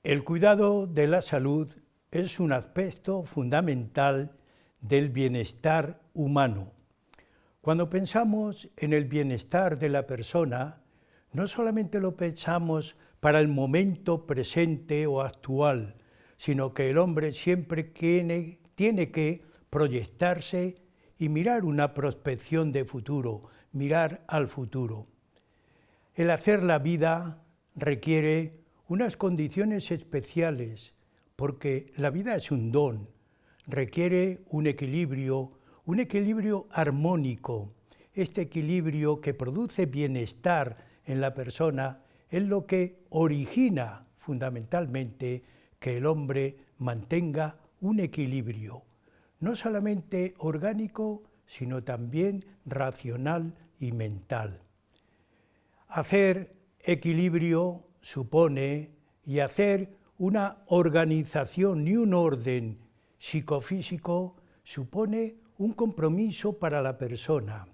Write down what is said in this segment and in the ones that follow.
El cuidado de la salud es un aspecto fundamental del bienestar humano. Cuando pensamos en el bienestar de la persona, no solamente lo pensamos para el momento presente o actual, sino que el hombre siempre tiene que proyectarse y mirar una prospección de futuro, mirar al futuro. El hacer la vida requiere unas condiciones especiales, porque la vida es un don, requiere un equilibrio armónico. Este equilibrio que produce bienestar en la persona es lo que origina fundamentalmente que el hombre mantenga un equilibrio, no solamente orgánico, sino también racional y mental. Hacer equilibrio supone y hacer una organización y un orden psicofísico supone un compromiso para la persona.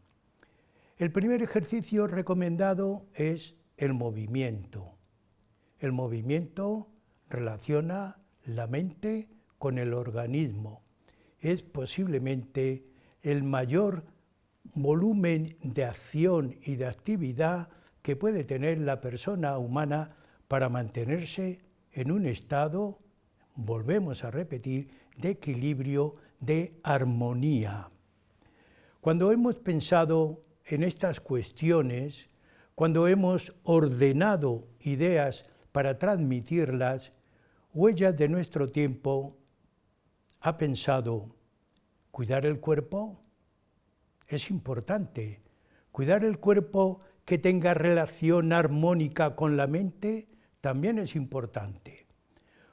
El primer ejercicio recomendado es el movimiento. El movimiento relaciona la mente con el organismo. Es posiblemente el mayor volumen de acción y de actividad que puede tener la persona humana para mantenerse en un estado, volvemos a repetir, de equilibrio, de armonía. Cuando hemos pensado en estas cuestiones, cuando hemos ordenado ideas para transmitirlas, Huellas de nuestro tiempo ha pensado, ¿cuidar el cuerpo? Es importante. Cuidar el cuerpo que tenga relación armónica con la mente también es importante.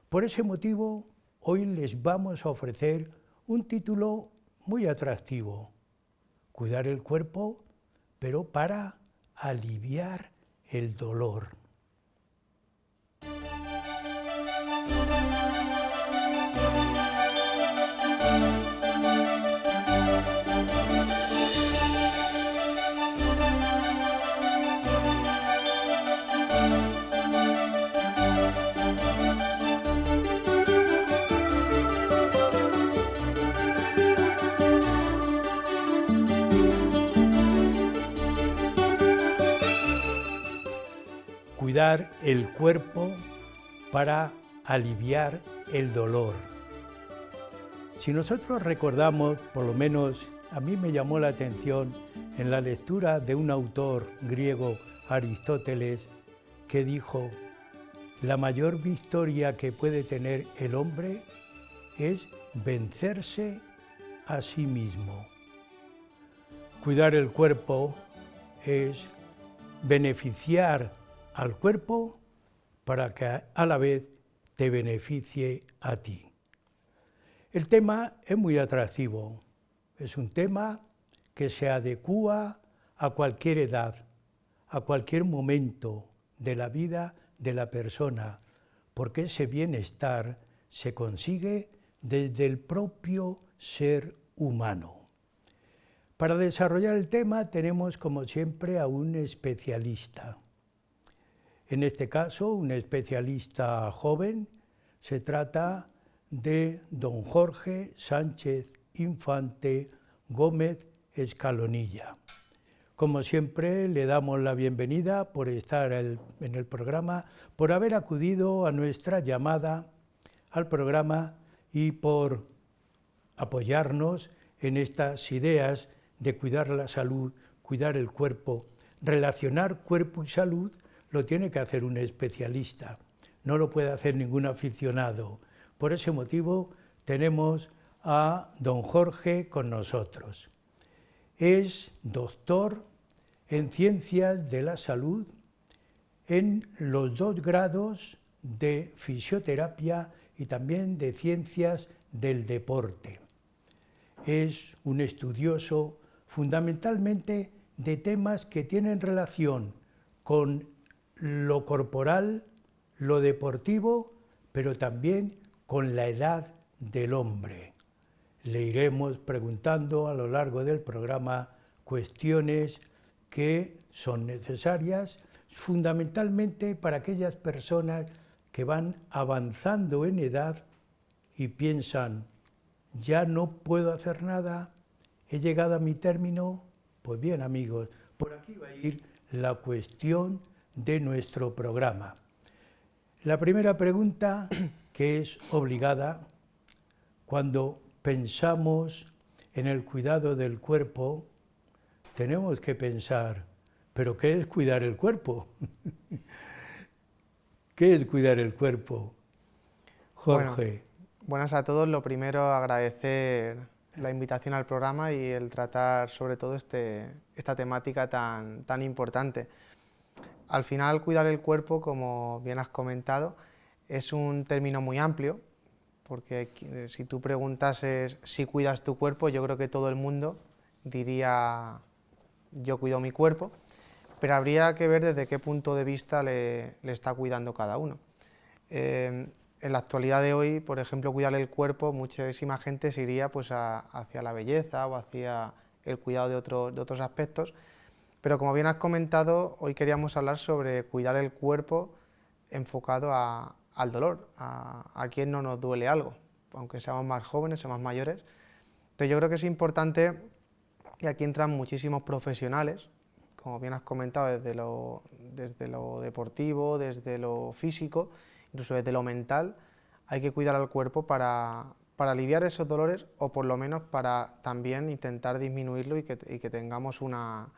Por ese motivo, hoy les vamos a ofrecer un título muy atractivo. Cuidar el cuerpo, pero para aliviar el dolor. Cuidar el cuerpo para aliviar el dolor. Si nosotros recordamos, por lo menos a mí me llamó la atención en la lectura de un autor griego, Aristóteles, que dijo, la mayor victoria que puede tener el hombre es vencerse a sí mismo. Cuidar el cuerpo es beneficiar al cuerpo para que a la vez te beneficie a ti. El tema es muy atractivo, es un tema que se adecúa a cualquier edad, a cualquier momento de la vida de la persona, porque ese bienestar se consigue desde el propio ser humano. Para desarrollar el tema tenemos como siempre a un especialista. En este caso, un especialista joven, se trata de don Jorge Sánchez Infante Gómez Escalonilla. Como siempre, le damos la bienvenida por estar en el programa, por haber acudido a nuestra llamada al programa y por apoyarnos en estas ideas de cuidar la salud, cuidar el cuerpo, relacionar cuerpo y salud. Lo tiene que hacer un especialista, no lo puede hacer ningún aficionado. Por ese motivo tenemos a don Jorge con nosotros. Es doctor en Ciencias de la Salud en los 2 grados de Fisioterapia y también de Ciencias del Deporte. Es un estudioso fundamentalmente de temas que tienen relación con lo corporal, lo deportivo, pero también con la edad del hombre. Le iremos preguntando a lo largo del programa cuestiones que son necesarias fundamentalmente para aquellas personas que van avanzando en edad y piensan, ya no puedo hacer nada, he llegado a mi término. Pues bien, amigos, por aquí va a ir la cuestión de nuestro programa. La primera pregunta, que es obligada, cuando pensamos en el cuidado del cuerpo, tenemos que pensar, ¿pero qué es cuidar el cuerpo? ¿Qué es cuidar el cuerpo? Jorge. Buenas a todos. Lo primero, agradecer la invitación al programa y el tratar sobre todo esta temática tan importante. Al final, cuidar el cuerpo, como bien has comentado, es un término muy amplio, porque si tú preguntases si cuidas tu cuerpo, yo creo que todo el mundo diría yo cuido mi cuerpo, pero habría que ver desde qué punto de vista le está cuidando cada uno. En la actualidad de hoy, por ejemplo, cuidar el cuerpo, muchísima gente se iría pues, hacia la belleza o hacia el cuidado de otros aspectos, pero como bien has comentado, hoy queríamos hablar sobre cuidar el cuerpo enfocado al dolor, a quien no nos duele algo, aunque seamos más jóvenes, seamos mayores. Entonces yo creo que es importante, y aquí entran muchísimos profesionales, como bien has comentado, desde lo deportivo, desde lo físico, incluso desde lo mental, hay que cuidar al cuerpo para aliviar esos dolores o por lo menos para también intentar disminuirlo y que tengamos una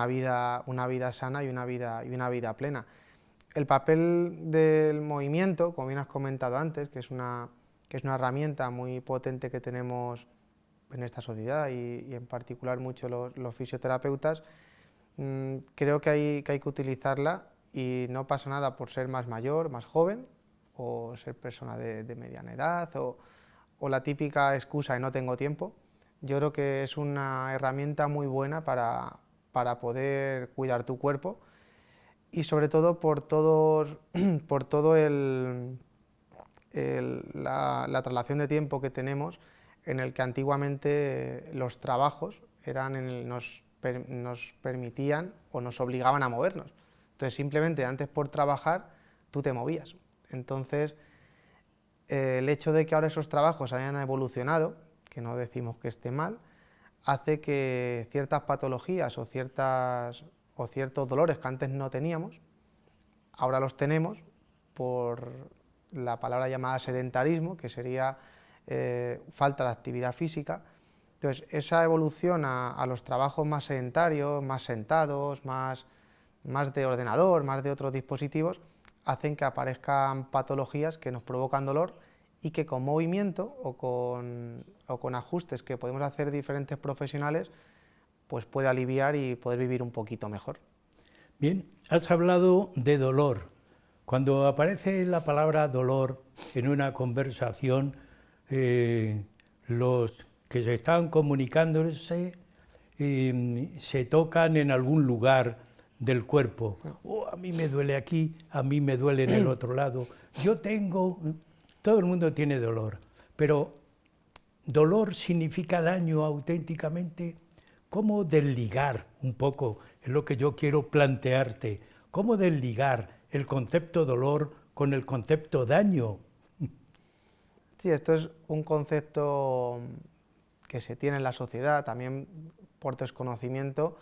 vida sana y una vida plena. El papel del movimiento, como bien has comentado antes, que es una herramienta muy potente que tenemos en esta sociedad y en particular mucho los fisioterapeutas, creo que hay que utilizarla y no pasa nada por ser más mayor, más joven o ser persona de mediana edad o la típica excusa de no tengo tiempo. Yo creo que es una herramienta muy buena para poder cuidar tu cuerpo y sobre todo por todo la traslación de tiempo que tenemos, en el que antiguamente los trabajos nos permitían o nos obligaban a movernos. Entonces simplemente antes por trabajar tú te movías. Entonces el hecho de que ahora esos trabajos hayan evolucionado, que no decimos que esté mal, hace que ciertas patologías o ciertos dolores que antes no teníamos, ahora los tenemos por la palabra llamada sedentarismo, que sería falta de actividad física. Entonces, esa evolución a los trabajos más sedentarios, más sentados, más de ordenador, más de otros dispositivos, hacen que aparezcan patologías que nos provocan dolor y que con movimiento o con ajustes que podemos hacer diferentes profesionales, pues puede aliviar y poder vivir un poquito mejor. Bien, has hablado de dolor. Cuando aparece la palabra dolor en una conversación, los que se están comunicándose se tocan en algún lugar del cuerpo. Oh, a mí me duele aquí, a mí me duele en el otro lado. Todo el mundo tiene dolor, pero dolor significa daño auténticamente. ¿Cómo desligar un poco? Es lo que yo quiero plantearte. ¿Cómo desligar el concepto dolor con el concepto daño? Sí, esto es un concepto que se tiene en la sociedad, también por desconocimiento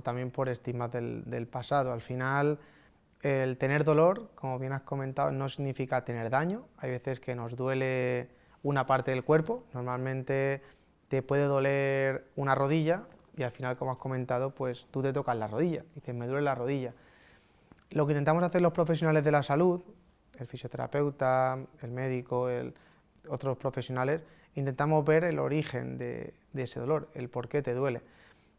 también por estigmas del pasado. Al final, el tener dolor, como bien has comentado, no significa tener daño. Hay veces que nos duele una parte del cuerpo, normalmente te puede doler una rodilla y al final, como has comentado, pues tú te tocas la rodilla, dices, me duele la rodilla. Lo que intentamos hacer los profesionales de la salud, el fisioterapeuta, el médico, otros profesionales, intentamos ver el origen de ese dolor, el por qué te duele.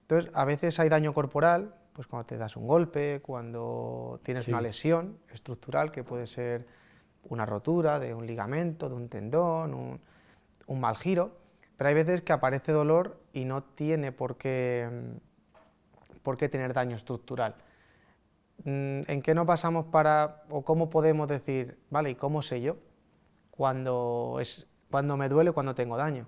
Entonces, a veces hay daño corporal, pues cuando te das un golpe, cuando tienes una lesión estructural, que puede ser una rotura de un ligamento, de un tendón, un mal giro, pero hay veces que aparece dolor y no tiene por qué tener daño estructural. ¿En qué nos basamos o cómo podemos decir, vale, y cómo sé yo cuando me duele, cuando tengo daño?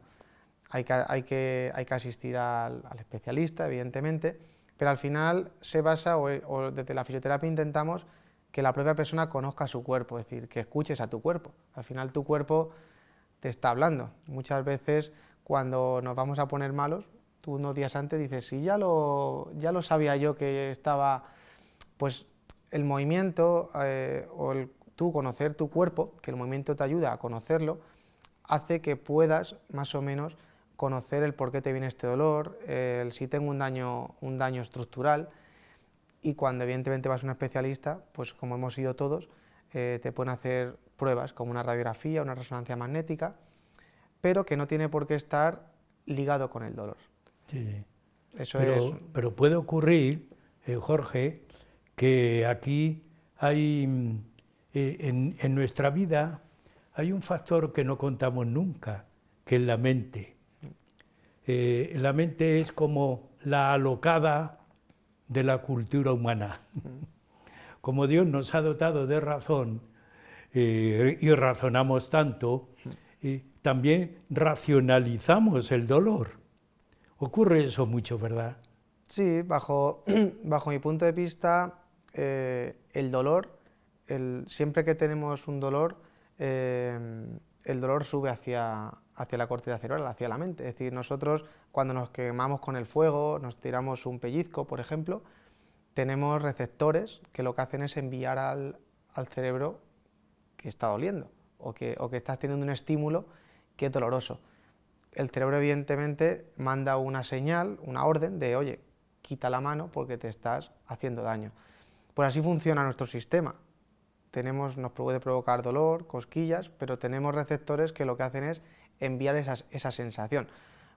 Hay que asistir al especialista, evidentemente, pero al final se basa, o desde la fisioterapia intentamos que la propia persona conozca su cuerpo, es decir, que escuches a tu cuerpo. Al final tu cuerpo te está hablando. Muchas veces cuando nos vamos a poner malos, tú unos días antes dices, sí, ya lo sabía yo que estaba, pues el movimiento tú conocer tu cuerpo, que el movimiento te ayuda a conocerlo, hace que puedas más o menos conocer el por qué te viene este dolor, si tengo un daño estructural, y cuando evidentemente vas a un especialista, pues como hemos ido todos, te pueden hacer pruebas como una radiografía, una resonancia magnética, pero que no tiene por qué estar ligado con el dolor. Sí. Eso pero puede ocurrir, Jorge, que aquí hay, en nuestra vida, hay un factor que no contamos nunca, que es la mente. La mente es como la alocada de la cultura humana. Como Dios nos ha dotado de razón y razonamos tanto, también racionalizamos el dolor. Ocurre eso mucho, ¿verdad? Sí, bajo mi punto de vista, el dolor, siempre que tenemos un dolor, el dolor sube hacia la corteza cerebral, hacia la mente. Es decir, nosotros cuando nos quemamos con el fuego, nos tiramos un pellizco, por ejemplo, tenemos receptores que lo que hacen es enviar al cerebro que está doliendo o que estás teniendo un estímulo que es doloroso. El cerebro evidentemente manda una señal, una orden de, oye, quita la mano porque te estás haciendo daño. Pues así funciona nuestro sistema. Nos puede provocar dolor, cosquillas, pero tenemos receptores que lo que hacen es enviar esa sensación.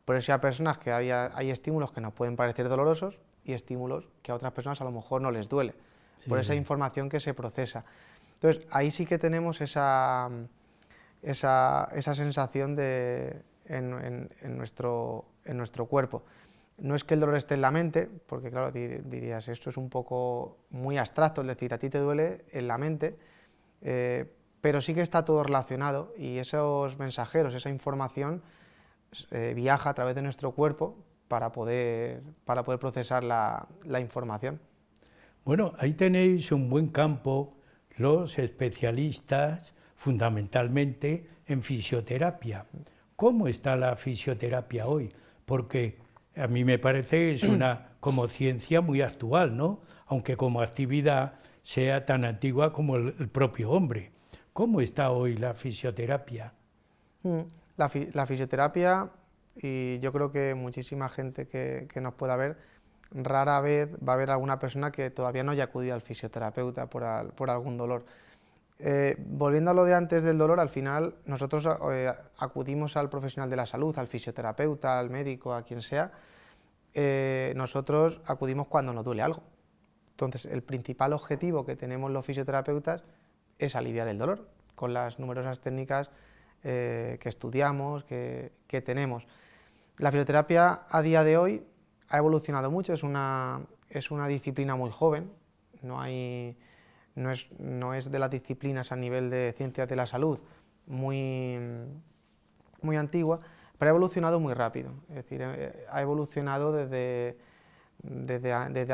Por eso hay personas que hay estímulos que nos pueden parecer dolorosos y estímulos que a otras personas a lo mejor no les duele, sí, por esa información que se procesa. Entonces ahí sí que tenemos esa sensación en nuestro cuerpo. No es que el dolor esté en la mente, porque claro, dirías, esto es un poco muy abstracto, es decir, a ti te duele en la mente, pero sí que está todo relacionado y esos mensajeros, esa información viaja a través de nuestro cuerpo para poder procesar la información. Bueno, ahí tenéis un buen campo los especialistas, fundamentalmente en fisioterapia. ¿Cómo está la fisioterapia hoy? Porque a mí me parece que es una como ciencia muy actual, ¿no? Aunque como actividad sea tan antigua como el propio hombre. ¿Cómo está hoy la fisioterapia? La fisioterapia, y yo creo que muchísima gente que nos pueda ver, rara vez va a haber alguna persona que todavía no haya acudido al fisioterapeuta por algún dolor. Volviendo a lo de antes del dolor, al final nosotros acudimos al profesional de la salud, al fisioterapeuta, al médico, a quien sea, nosotros acudimos cuando nos duele algo. Entonces, el principal objetivo que tenemos los fisioterapeutas es aliviar el dolor, con las numerosas técnicas que estudiamos, que tenemos. La fisioterapia a día de hoy ha evolucionado mucho, es una disciplina muy joven, no es de las disciplinas a nivel de ciencias de la salud muy antigua, pero ha evolucionado muy rápido. Es decir, ha evolucionado desde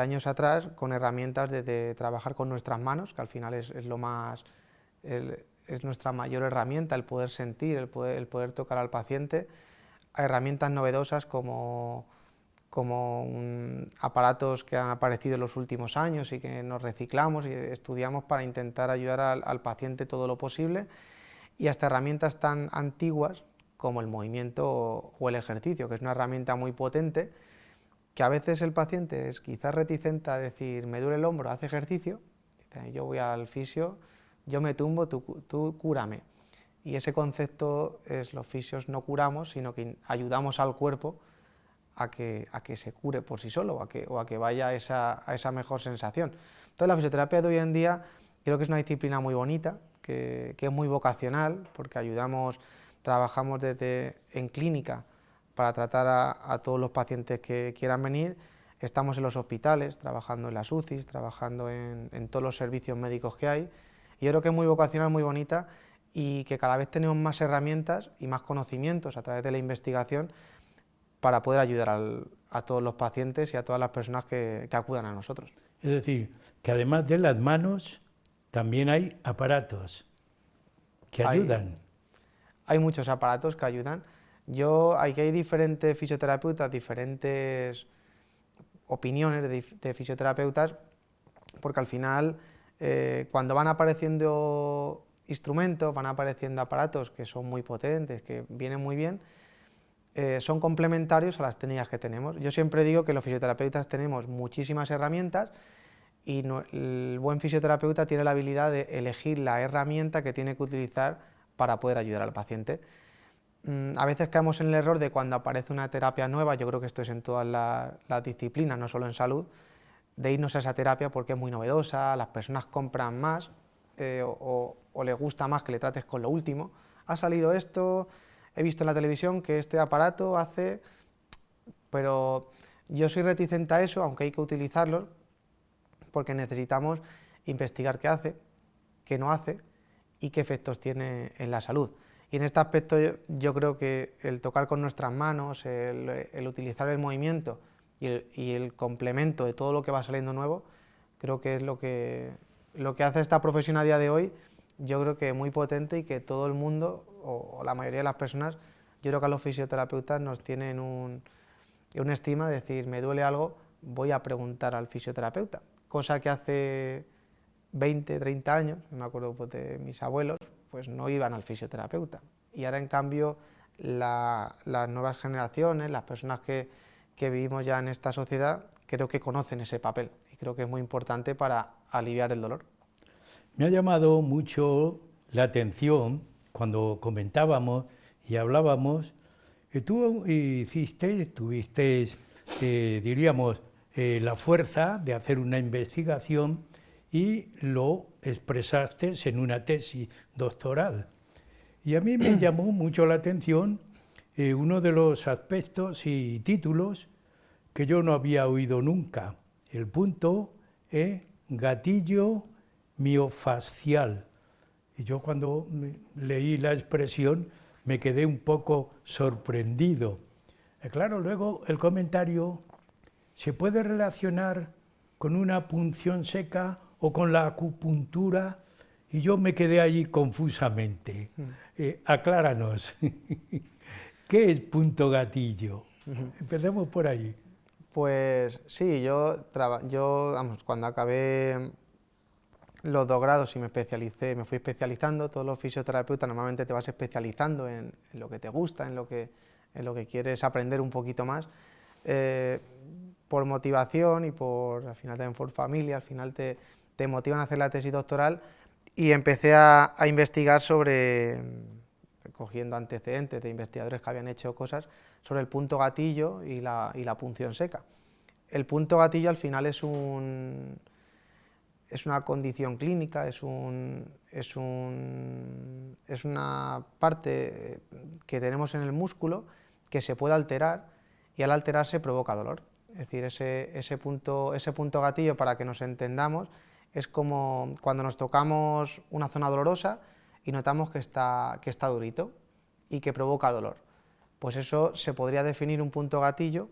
años atrás con herramientas de trabajar con nuestras manos, que al final es nuestra mayor herramienta, el poder sentir, el poder tocar al paciente, a herramientas novedosas como aparatos que han aparecido en los últimos años y que nos reciclamos y estudiamos para intentar ayudar al paciente todo lo posible, y hasta herramientas tan antiguas como el movimiento o el ejercicio, que es una herramienta muy potente, que a veces el paciente es quizás reticente a decir, me duele el hombro, haz ejercicio, dice, yo voy al fisio, yo me tumbo, tú cúrame. Y ese concepto es, los fisios no curamos, sino que ayudamos al cuerpo a que se cure por sí solo o a que vaya a esa mejor sensación. Entonces la fisioterapia de hoy en día creo que es una disciplina muy bonita, que es muy vocacional, porque trabajamos en clínica para tratar a todos los pacientes que quieran venir, estamos en los hospitales, trabajando en las UCIs, trabajando en todos los servicios médicos que hay, y yo creo que es muy vocacional, muy bonita, y que cada vez tenemos más herramientas y más conocimientos a través de la investigación para poder ayudar a todos los pacientes y a todas las personas que acudan a nosotros. Es decir, que además de las manos, también hay aparatos que ayudan. Hay muchos aparatos que ayudan. Aquí hay diferentes fisioterapeutas, diferentes opiniones de fisioterapeutas, porque al final cuando van apareciendo instrumentos, van apareciendo aparatos que son muy potentes, que vienen muy bien, son complementarios a las técnicas que tenemos. Yo siempre digo que los fisioterapeutas tenemos muchísimas herramientas y el buen fisioterapeuta tiene la habilidad de elegir la herramienta que tiene que utilizar para poder ayudar al paciente. A veces caemos en el error de cuando aparece una terapia nueva, yo creo que esto es en todas las disciplinas, no solo en salud, de irnos a esa terapia porque es muy novedosa, las personas compran más o les gusta más que le trates con lo último. Ha salido esto, he visto en la televisión que este aparato hace... Pero yo soy reticente a eso, aunque hay que utilizarlo, porque necesitamos investigar qué hace, qué no hace y qué efectos tiene en la salud. Y en este aspecto yo creo que el tocar con nuestras manos, el utilizar el movimiento y el complemento de todo lo que va saliendo nuevo, creo que es lo que hace esta profesión a día de hoy, yo creo que muy potente y que todo el mundo, o la mayoría de las personas, yo creo que a los fisioterapeutas nos tienen una estima de decir, me duele algo, voy a preguntar al fisioterapeuta, cosa que hace 20, 30 años, me acuerdo pues, de mis abuelos, pues no iban al fisioterapeuta. Y ahora, en cambio, las nuevas generaciones, las personas que vivimos ya en esta sociedad, creo que conocen ese papel y creo que es muy importante para aliviar el dolor. Me ha llamado mucho la atención cuando comentábamos y hablábamos que tú tuviste, diríamos, la fuerza de hacer una investigación y lo expresaste en una tesis doctoral. Y a mí me llamó mucho la atención uno de los aspectos y títulos que yo no había oído nunca, el punto gatillo miofascial. Y yo cuando leí la expresión me quedé un poco sorprendido. Claro, luego el comentario se puede relacionar con una punción seca o con la acupuntura, y yo me quedé allí confusamente. Acláranos, ¿qué es punto gatillo? Empecemos por ahí. Pues sí, yo vamos, cuando acabé los 2 grados y me fui especializando, todos los fisioterapeutas normalmente te vas especializando en lo que te gusta, en lo que quieres aprender un poquito más. Por motivación y al final también por familia, al final te motivan a hacer la tesis doctoral y empecé a investigar cogiendo antecedentes de investigadores que habían hecho cosas sobre el punto gatillo y la punción seca. El punto gatillo al final es una condición clínica, es una parte que tenemos en el músculo que se puede alterar y al alterarse provoca dolor. Es decir, ese punto gatillo, para que nos entendamos, es como cuando nos tocamos una zona dolorosa y notamos que está durito y que provoca dolor. Pues eso se podría definir un punto gatillo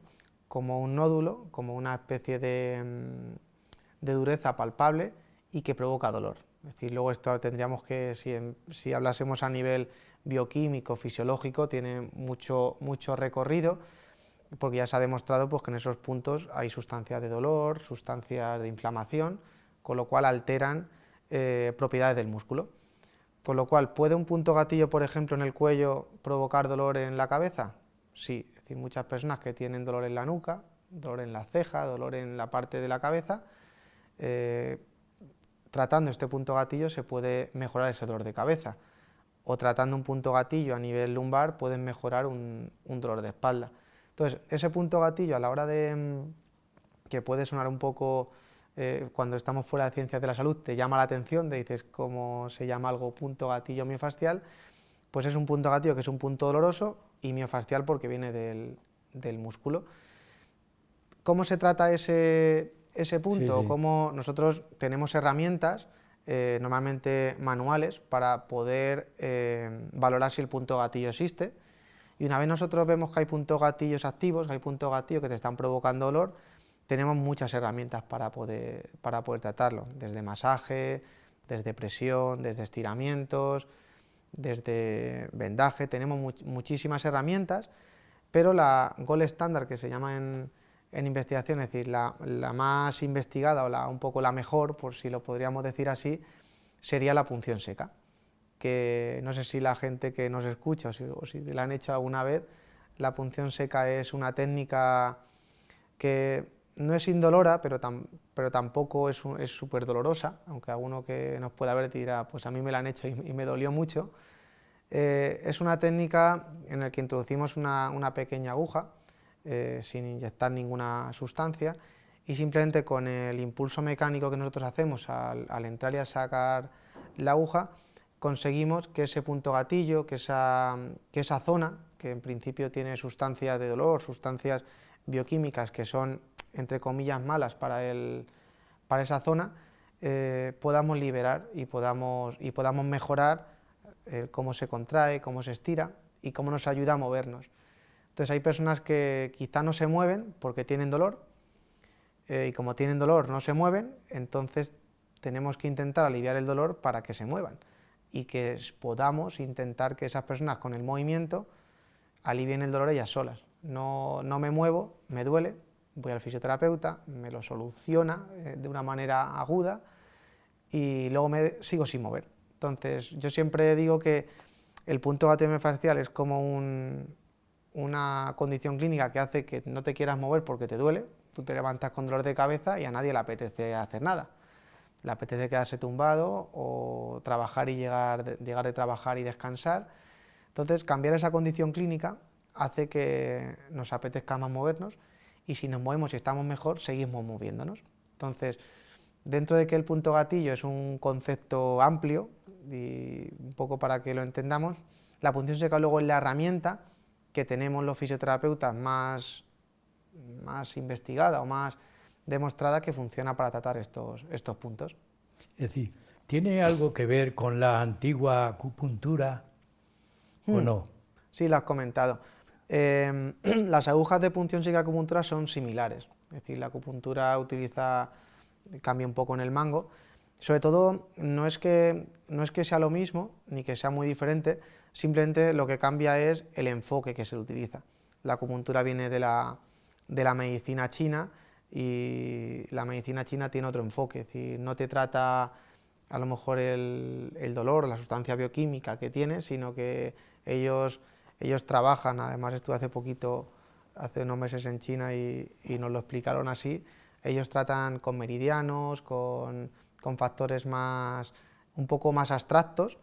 como un nódulo, como una especie de dureza palpable y que provoca dolor. Es decir, luego esto tendríamos que, si hablásemos a nivel bioquímico, fisiológico, tiene mucho recorrido, porque ya se ha demostrado pues, que en esos puntos hay sustancias de dolor, sustancias de inflamación, con lo cual alteran propiedades del músculo. Con lo cual, ¿puede un punto gatillo, por ejemplo, en el cuello provocar dolor en la cabeza? Sí, es decir, muchas personas que tienen dolor en la nuca, dolor en la ceja, dolor en la parte de la cabeza, tratando este punto gatillo se puede mejorar ese dolor de cabeza, o tratando un punto gatillo a nivel lumbar pueden mejorar un dolor de espalda. Entonces, ese punto gatillo a la hora que puede sonar un poco, cuando estamos fuera de ciencias de la salud, te llama la atención, te dices cómo se llama algo punto gatillo miofascial, pues es un punto gatillo que es un punto doloroso y miofascial porque viene del músculo. ¿Cómo se trata ese punto? Sí. ¿Cómo nosotros tenemos herramientas, normalmente manuales, para poder valorar si el punto gatillo existe? Y una vez nosotros vemos que hay puntos gatillos activos, que hay puntos gatillos que te están provocando dolor, tenemos muchas herramientas para poder tratarlo, desde masaje, desde presión, desde estiramientos, desde vendaje, tenemos muchísimas herramientas, pero la gold standard, que se llama en investigación, es decir, la más investigada o un poco la mejor, por si lo podríamos decir así, sería la punción seca, que no sé si la gente que nos escucha o si la han hecho alguna vez. La punción seca es una técnica que no es indolora, pero tampoco es súper dolorosa, aunque alguno que nos pueda ver dirá, pues a mí me la han hecho y me dolió mucho. Es una técnica en la que introducimos una pequeña aguja sin inyectar ninguna sustancia, y simplemente con el impulso mecánico que nosotros hacemos al entrar y a sacar la aguja, conseguimos que ese punto gatillo, que esa zona, que en principio tiene sustancias de dolor, sustancias bioquímicas que son, entre comillas, malas para esa zona, podamos liberar y podamos mejorar cómo se contrae, cómo se estira y cómo nos ayuda a movernos. Entonces hay personas que quizá no se mueven porque tienen dolor, y como tienen dolor no se mueven, entonces tenemos que intentar aliviar el dolor para que se muevan y que podamos intentar que esas personas con el movimiento alivien el dolor ellas solas. No me muevo, me duele, voy al fisioterapeuta, me lo soluciona de una manera aguda y luego me sigo sin mover. Entonces yo siempre digo que el punto gatillo miofascial es como una condición clínica que hace que no te quieras mover porque te duele. Tú te levantas con dolor de cabeza y a nadie le apetece hacer nada. Le apetece quedarse tumbado o trabajar y llegar de trabajar y descansar. Entonces, cambiar esa condición clínica hace que nos apetezca más movernos, y si nos movemos y estamos mejor, seguimos moviéndonos. Entonces, dentro de que el punto gatillo es un concepto amplio, y un poco para que lo entendamos, la punción seca luego es la herramienta que tenemos los fisioterapeutas más investigada o más demostrada que funciona para tratar estos puntos. Es decir, ¿tiene algo que ver con la antigua acupuntura o no? Sí, lo has comentado. Las agujas de punción seca y acupuntura son similares, es decir, la acupuntura cambia un poco en el mango. Sobre todo, no es que sea lo mismo ni que sea muy diferente, simplemente lo que cambia es el enfoque que se utiliza. La acupuntura viene de la medicina china, y la medicina china tiene otro enfoque, es decir, no te trata a lo mejor el dolor, la sustancia bioquímica que tienes, sino que ellos trabajan. Además estuve hace unos meses en China y nos lo explicaron así. Ellos tratan con meridianos, con factores un poco más abstractos,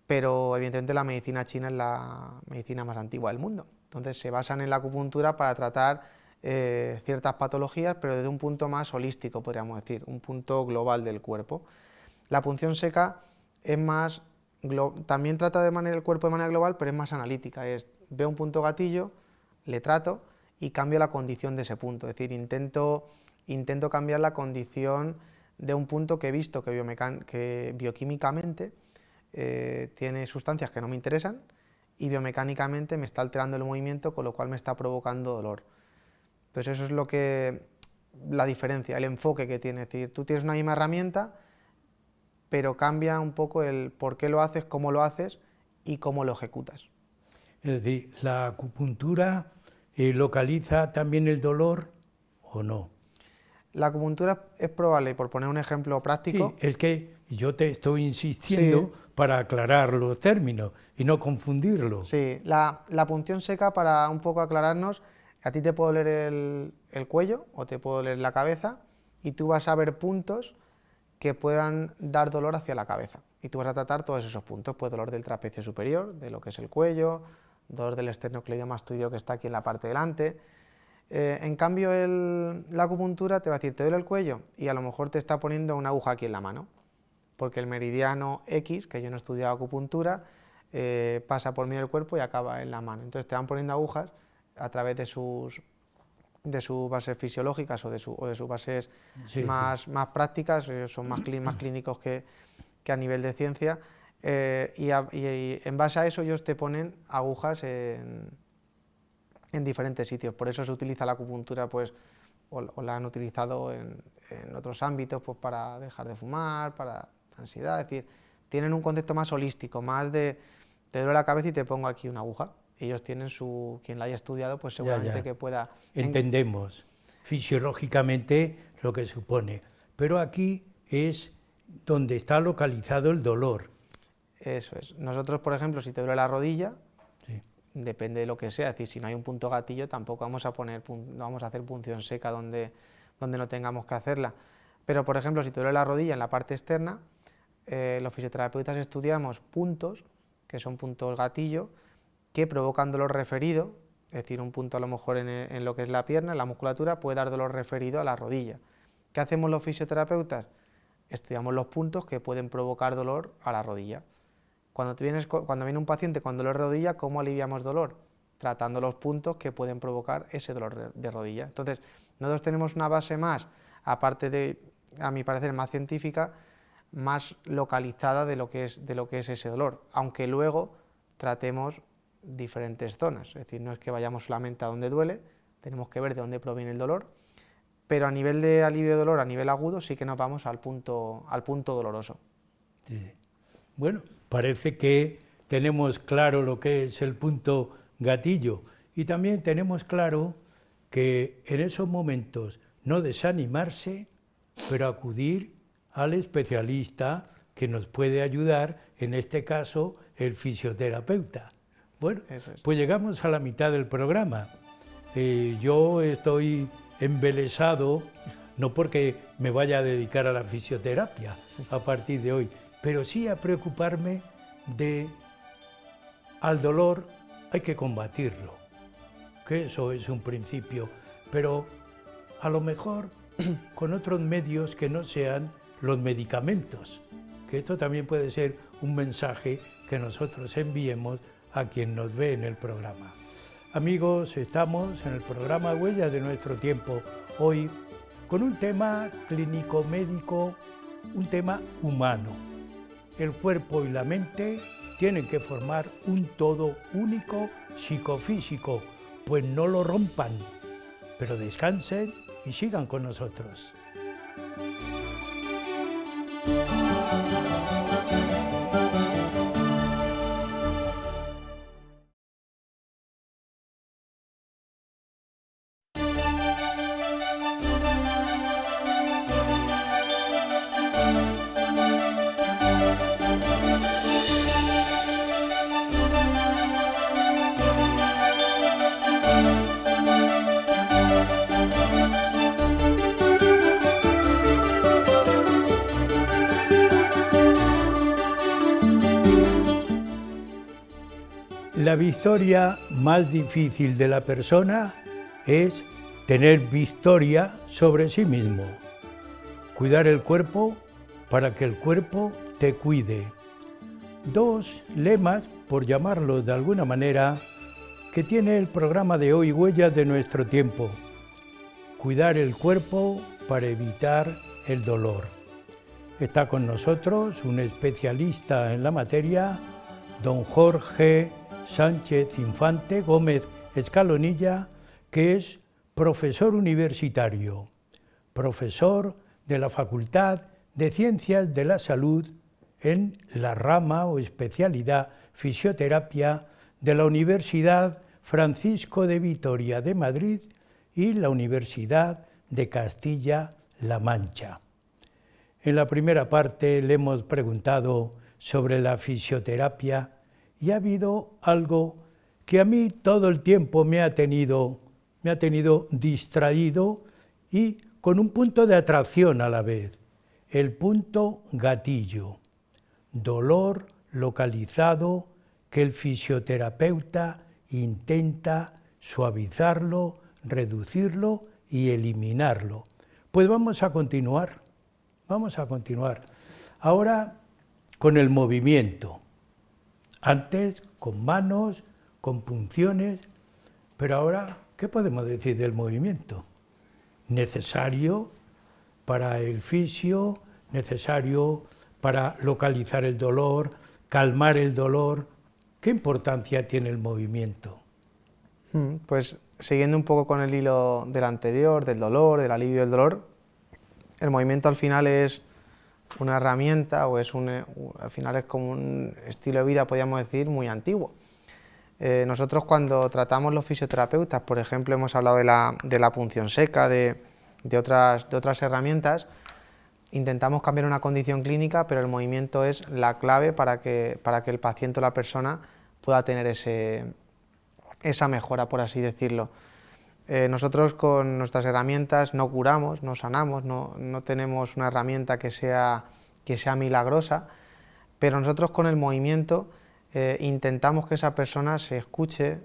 pero evidentemente la medicina china es la medicina más antigua del mundo. Entonces se basan en la acupuntura para tratar ciertas patologías, pero desde un punto más holístico, podríamos decir, un punto global del cuerpo. La punción seca es también trata el cuerpo de manera global, pero es más analítica. Veo un punto gatillo, le trato y cambio la condición de ese punto. Es decir, intento cambiar la condición de un punto que he visto que bioquímicamente tiene sustancias que no me interesan y biomecánicamente me está alterando el movimiento, con lo cual me está provocando dolor. Entonces eso es la diferencia, el enfoque que tiene. Es decir, tú tienes una misma herramienta, pero cambia un poco el por qué lo haces, cómo lo haces y cómo lo ejecutas. Es decir, ¿la acupuntura localiza también el dolor o no? La acupuntura es probable, y por poner un ejemplo práctico... Sí, es que yo te estoy insistiendo para aclarar los términos y no confundirlos. Sí, la punción seca, para un poco aclararnos, a ti te puede doler el cuello o te puede doler la cabeza, y tú vas a ver puntos que puedan dar dolor hacia la cabeza, y tú vas a tratar todos esos puntos. Pues dolor del trapecio superior, de lo que es el cuello, dolor del esternocleidomastoideo que está aquí en la parte delante. En cambio la acupuntura te va a decir, te duele el cuello, y a lo mejor te está poniendo una aguja aquí en la mano, porque el meridiano X, que yo no he estudiado acupuntura, pasa por medio del cuerpo y acaba en la mano. Entonces te van poniendo agujas a través de sus bases fisiológicas o de sus bases más prácticas. Ellos son más clínicos que a nivel de ciencia, y en base a eso ellos te ponen agujas en diferentes sitios. Por eso se utiliza la acupuntura, pues, o la han utilizado en otros ámbitos, pues para dejar de fumar, para ansiedad, es decir, tienen un concepto más holístico, más de te duele la cabeza y te pongo aquí una aguja. Ellos tienen quien la haya estudiado, pues seguramente que pueda... Entendemos fisiológicamente lo que supone, pero aquí es donde está localizado el dolor. Eso es. Nosotros, por ejemplo, si te duele la rodilla, Sí. depende de lo que sea, es decir, si no hay un punto gatillo, tampoco vamos a hacer punción seca donde no tengamos que hacerla. Pero, por ejemplo, si te duele la rodilla en la parte externa, los fisioterapeutas estudiamos puntos, que son puntos gatillo, que provocan dolor referido, es decir, un punto a lo mejor en lo que es la pierna, en la musculatura, puede dar dolor referido a la rodilla. ¿Qué hacemos los fisioterapeutas? Estudiamos los puntos que pueden provocar dolor a la rodilla. Cuando viene un paciente con dolor de rodilla, ¿cómo aliviamos dolor? Tratando los puntos que pueden provocar ese dolor de rodilla. Entonces, nosotros tenemos una base más, aparte de, a mi parecer, más científica, más localizada de lo que es ese dolor, aunque luego tratemos diferentes zonas, es decir, no es que vayamos solamente a donde duele, tenemos que ver de dónde proviene el dolor, pero a nivel de alivio de dolor, a nivel agudo, sí que nos vamos al punto doloroso. Sí. Bueno, parece que tenemos claro lo que es el punto gatillo y también tenemos claro que en esos momentos no desanimarse, pero acudir al especialista que nos puede ayudar, en este caso el fisioterapeuta. Bueno, pues llegamos a la mitad del programa. Yo estoy embelesado, no porque me vaya a dedicar a la fisioterapia a partir de hoy, pero sí a preocuparme al dolor hay que combatirlo, que eso es un principio, pero a lo mejor con otros medios que no sean los medicamentos, que esto también puede ser un mensaje que nosotros enviemos a quien nos ve en el programa. Amigos, estamos en el programa Huellas de nuestro tiempo, hoy con un tema clínico-médico, un tema humano. El cuerpo y la mente tienen que formar un todo único psicofísico, pues no lo rompan, pero descansen y sigan con nosotros. La victoria más difícil de la persona es tener victoria sobre sí mismo. Cuidar el cuerpo para que el cuerpo te cuide. Dos lemas, por llamarlos de alguna manera, que tiene el programa de hoy, Huellas de nuestro tiempo. Cuidar el cuerpo para evitar el dolor. Está con nosotros un especialista en la materia, don Jorge Sánchez Infante Gómez Escalonilla, que es profesor universitario, profesor de la Facultad de Ciencias de la Salud en la rama o especialidad fisioterapia de la Universidad Francisco de Vitoria de Madrid y la Universidad de Castilla-La Mancha. En la primera parte le hemos preguntado sobre la fisioterapia y ha habido algo que a mí todo el tiempo me ha tenido distraído y con un punto de atracción a la vez, el punto gatillo, dolor localizado que el fisioterapeuta intenta suavizarlo, reducirlo y eliminarlo. Pues vamos a continuar. Ahora con el movimiento. Antes con manos, con punciones, pero ahora, ¿qué podemos decir del movimiento? Necesario para el fisio, necesario para localizar el dolor, calmar el dolor. ¿Qué importancia tiene el movimiento? Pues siguiendo un poco con el hilo del anterior, del dolor, del alivio del dolor, el movimiento al final es una herramienta o al final es como un estilo de vida, podríamos decir, muy antiguo. Nosotros cuando tratamos los fisioterapeutas, por ejemplo, hemos hablado de la punción seca, de otras herramientas, intentamos cambiar una condición clínica, pero el movimiento es la clave para que el paciente o la persona pueda tener esa mejora, por así decirlo. Nosotros con nuestras herramientas no curamos, no sanamos, no tenemos una herramienta que sea milagrosa, pero nosotros con el movimiento intentamos que esa persona se escuche,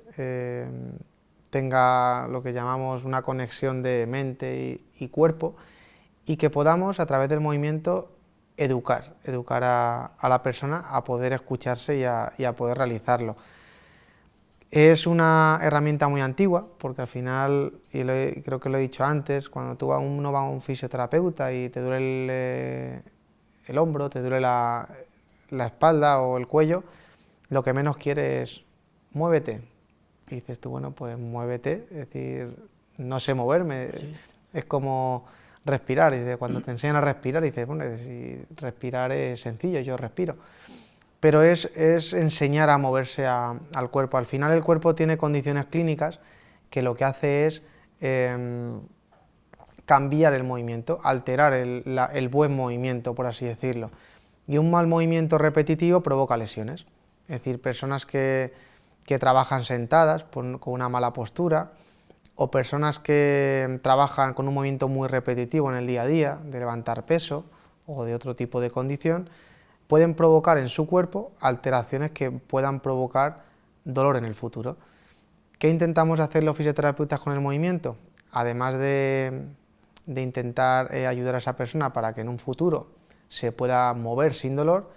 tenga lo que llamamos una conexión de mente y cuerpo, y que podamos a través del movimiento educar a la persona a poder escucharse y a poder realizarlo. Es una herramienta muy antigua, porque al final, y creo que lo he dicho antes, cuando uno va a un fisioterapeuta y te duele el hombro, te duele la espalda o el cuello, lo que menos quiere es muévete. Y dices tú, bueno, pues muévete, es decir, no sé moverme, sí. Es como respirar, y cuando te enseñan a respirar, dices, bueno, si respirar es sencillo, yo respiro. Pero es enseñar a moverse al cuerpo. Al final el cuerpo tiene condiciones clínicas que lo que hace es cambiar el movimiento, alterar el buen movimiento, por así decirlo. Y un mal movimiento repetitivo provoca lesiones. Es decir, personas que trabajan sentadas con una mala postura, o personas que trabajan con un movimiento muy repetitivo en el día a día, de levantar peso o de otro tipo de condición, pueden provocar en su cuerpo alteraciones que puedan provocar dolor en el futuro. ¿Qué intentamos hacer los fisioterapeutas con el movimiento? Además de intentar ayudar a esa persona para que en un futuro se pueda mover sin dolor,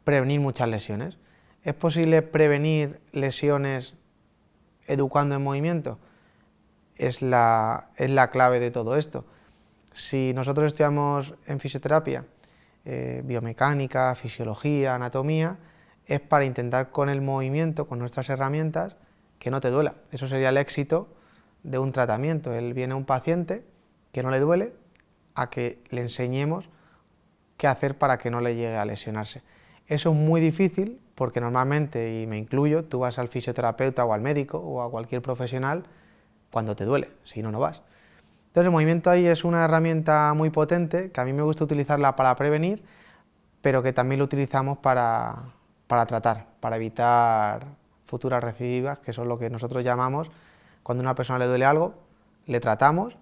prevenir muchas lesiones. ¿Es posible prevenir lesiones educando en movimiento? Es la clave de todo esto. Si nosotros estudiamos en fisioterapia, biomecánica, fisiología, anatomía, es para intentar con el movimiento, con nuestras herramientas, que no te duela. Eso sería el éxito de un tratamiento. Viene un paciente que no le duele, a que le enseñemos qué hacer para que no le llegue a lesionarse. Eso es muy difícil porque normalmente, y me incluyo, tú vas al fisioterapeuta o al médico o a cualquier profesional cuando te duele, si no, no vas. Entonces el movimiento ahí es una herramienta muy potente, que a mí me gusta utilizarla para prevenir, pero que también lo utilizamos para tratar, para evitar futuras recidivas, que son lo que nosotros llamamos, cuando a una persona le duele algo, le tratamos,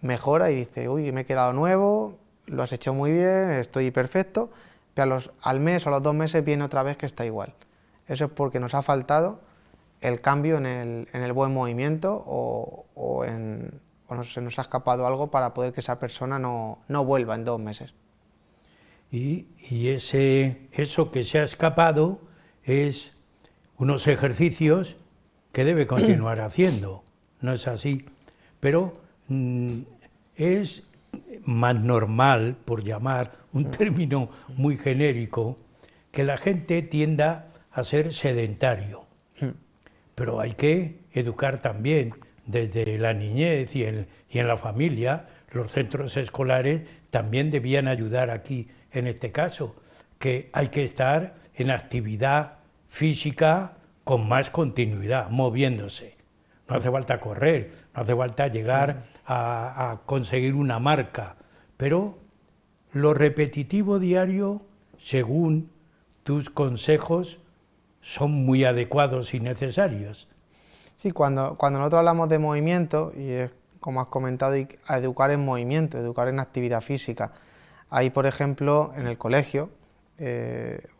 mejora y dice, uy, me he quedado nuevo, lo has hecho muy bien, estoy perfecto, pero al mes o a los 2 meses viene otra vez que está igual. Eso es porque nos ha faltado el cambio en el buen movimiento o se nos ha escapado algo para poder que esa persona no vuelva en 2 meses. Y eso que se ha escapado es unos ejercicios que debe continuar haciendo, ¿no es así? Pero es más normal, por llamar un término muy genérico, que la gente tienda a ser sedentario. Pero hay que educar también desde la niñez y en la familia. Los centros escolares también debían ayudar aquí en este caso, que hay que estar en actividad física con más continuidad, moviéndose. No hace falta correr, no hace falta llegar a conseguir una marca, pero lo repetitivo diario, según tus consejos, son muy adecuados y necesarios. Sí, cuando nosotros hablamos de movimiento, y es como has comentado, a educar en movimiento, educar en actividad física. Ahí, por ejemplo, en el colegio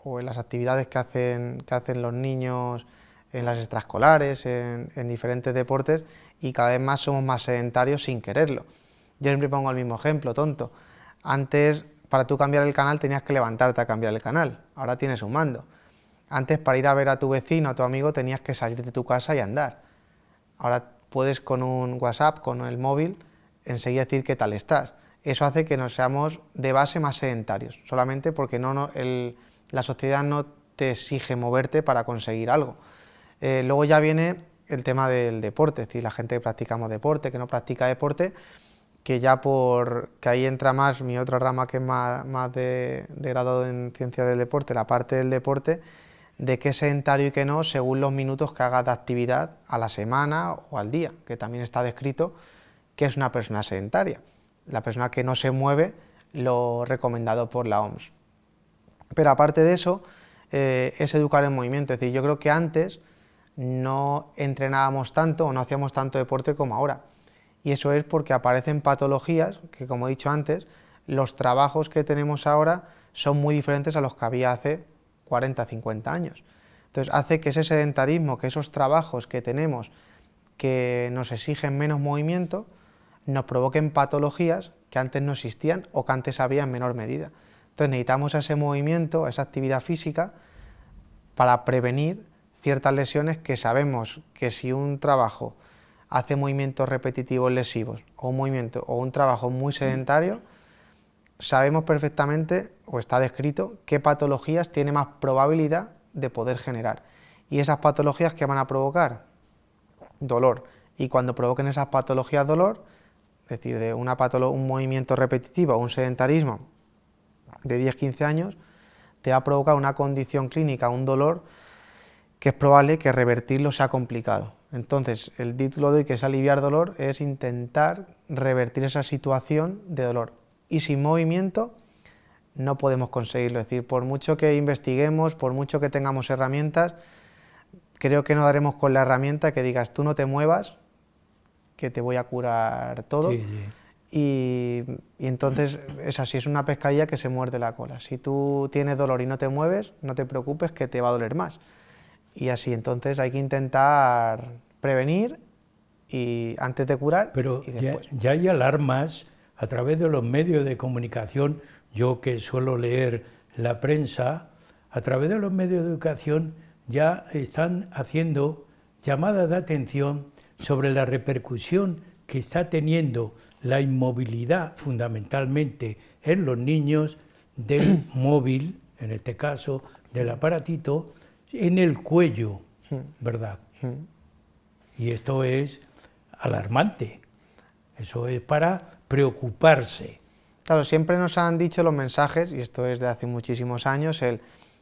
o en las actividades que hacen los niños en las extraescolares, en diferentes deportes, y cada vez más somos más sedentarios sin quererlo. Yo siempre pongo el mismo ejemplo, tonto. Antes, para tú cambiar el canal, tenías que levantarte a cambiar el canal. Ahora tienes un mando. Antes, para ir a ver a tu vecino, a tu amigo, tenías que salir de tu casa y andar. Ahora puedes con un WhatsApp, con el móvil, enseguida decir qué tal estás. Eso hace que nos seamos de base más sedentarios, solamente porque la sociedad no te exige moverte para conseguir algo. Luego ya viene el tema del deporte, es decir, la gente que practicamos deporte, que no practica deporte, que que ahí entra más mi otra rama, que es más de graduado en ciencia del deporte, la parte del deporte, de qué es sedentario y qué no, según los minutos que hagas de actividad a la semana o al día, que también está descrito qué es una persona sedentaria. La persona que no se mueve, lo recomendado por la OMS. Pero aparte de eso, es educar en movimiento. Es decir, yo creo que antes no entrenábamos tanto o no hacíamos tanto deporte como ahora. Y eso es porque aparecen patologías que, como he dicho antes, los trabajos que tenemos ahora son muy diferentes a los que había hace 40, 50 años. Entonces hace que ese sedentarismo, que esos trabajos que tenemos que nos exigen menos movimiento, nos provoquen patologías que antes no existían o que antes había en menor medida. Entonces necesitamos ese movimiento, esa actividad física, para prevenir ciertas lesiones que sabemos que si un trabajo hace movimientos repetitivos lesivos o un trabajo muy sedentario, sabemos perfectamente, o está descrito, qué patologías tiene más probabilidad de poder generar. Y esas patologías, ¿qué van a provocar? Dolor. Y cuando provoquen esas patologías dolor, es decir, de un movimiento repetitivo o un sedentarismo de 10-15 años, te va a provocar una condición clínica, un dolor, que es probable que revertirlo sea complicado. Entonces, el título de hoy, que es aliviar dolor, es intentar revertir esa situación de dolor. Y sin movimiento no podemos conseguirlo. Es decir, por mucho que investiguemos, por mucho que tengamos herramientas, creo que no daremos con la herramienta que digas, tú no te muevas, que te voy a curar todo. Sí, sí. Y entonces es así, es una pescadilla que se muerde la cola. Si tú tienes dolor y no te mueves, no te preocupes, que te va a doler más. Y así, entonces hay que intentar prevenir y antes de curar. Pero y después. ya hay alarmas a través de los medios de comunicación. Yo, que suelo leer la prensa, a través de los medios de educación ya están haciendo llamadas de atención sobre la repercusión que está teniendo la inmovilidad, fundamentalmente en los niños, del móvil, en este caso del aparatito, en el cuello, ¿verdad? Y esto es alarmante, eso es para preocuparse. Claro, siempre nos han dicho los mensajes, y esto es de hace muchísimos años,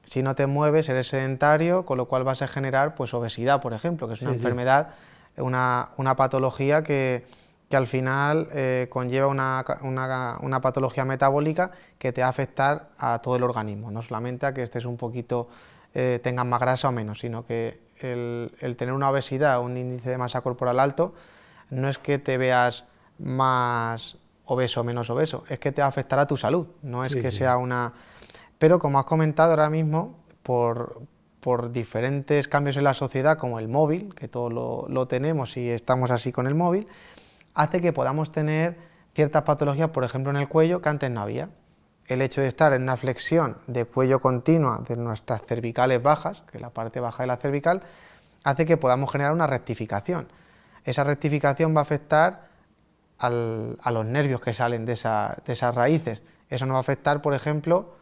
si no te mueves eres sedentario, con lo cual vas a generar pues obesidad, por ejemplo, que es una enfermedad, una patología que al final conlleva una patología metabólica que te va a afectar a todo el organismo, no solamente a que estés un poquito, tengas más grasa o menos, sino que el tener una obesidad, un índice de masa corporal alto, no es que te veas más obeso o menos obeso, es que te va a afectar a tu salud, no es que sea una... Pero como has comentado ahora mismo, por diferentes cambios en la sociedad, como el móvil, que todos lo tenemos y estamos así con el móvil, hace que podamos tener ciertas patologías, por ejemplo en el cuello, que antes no había. El hecho de estar en una flexión de cuello continua de nuestras cervicales bajas, que es la parte baja de la cervical, hace que podamos generar una rectificación. Esa rectificación va a afectar a los nervios que salen de esas raíces. Eso nos va a afectar, por ejemplo,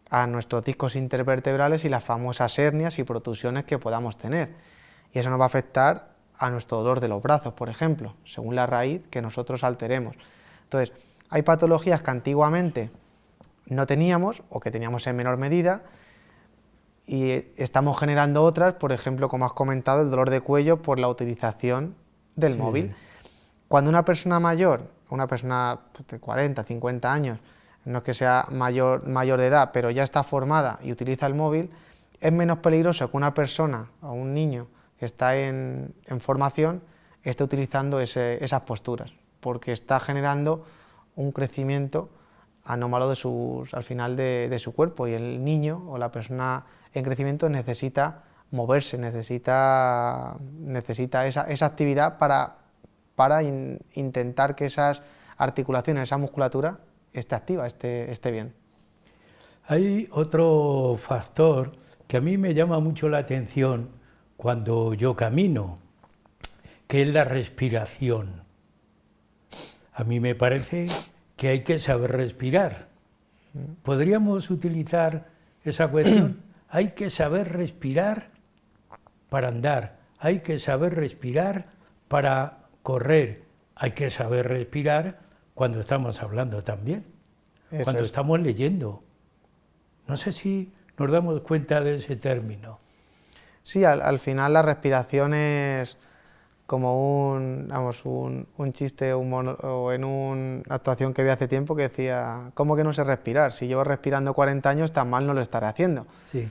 a nuestros discos intervertebrales y las famosas hernias y protusiones que podamos tener. Y eso nos va a afectar a nuestro dolor de los brazos, por ejemplo, según la raíz que nosotros alteremos. Entonces, hay patologías que antiguamente no teníamos o que teníamos en menor medida y estamos generando otras, por ejemplo, como has comentado, el dolor de cuello por la utilización del móvil. Cuando una persona mayor, una persona de 40, 50 años, no es que sea mayor de edad, pero ya está formada y utiliza el móvil, es menos peligroso que una persona o un niño que está en formación esté utilizando esas posturas, porque está generando un crecimiento anómalo al final de su cuerpo, y el niño o la persona en crecimiento necesita moverse, necesita esa actividad para intentar que esas articulaciones, esa musculatura esté activa, esté bien. Hay otro factor que a mí me llama mucho la atención cuando yo camino, que es la respiración. A mí me parece que hay que saber respirar. ¿Podríamos utilizar esa cuestión? Hay que saber respirar para andar, hay que saber respirar para correr, hay que saber respirar cuando estamos hablando también, Eso cuando es. estamos leyendo. No sé si nos damos cuenta de ese término. Sí, al final la respiración es como un chiste o en una actuación que vi hace tiempo que decía, ¿cómo que no sé respirar? Si llevo respirando 40 años, tan mal no lo estaré haciendo. Sí.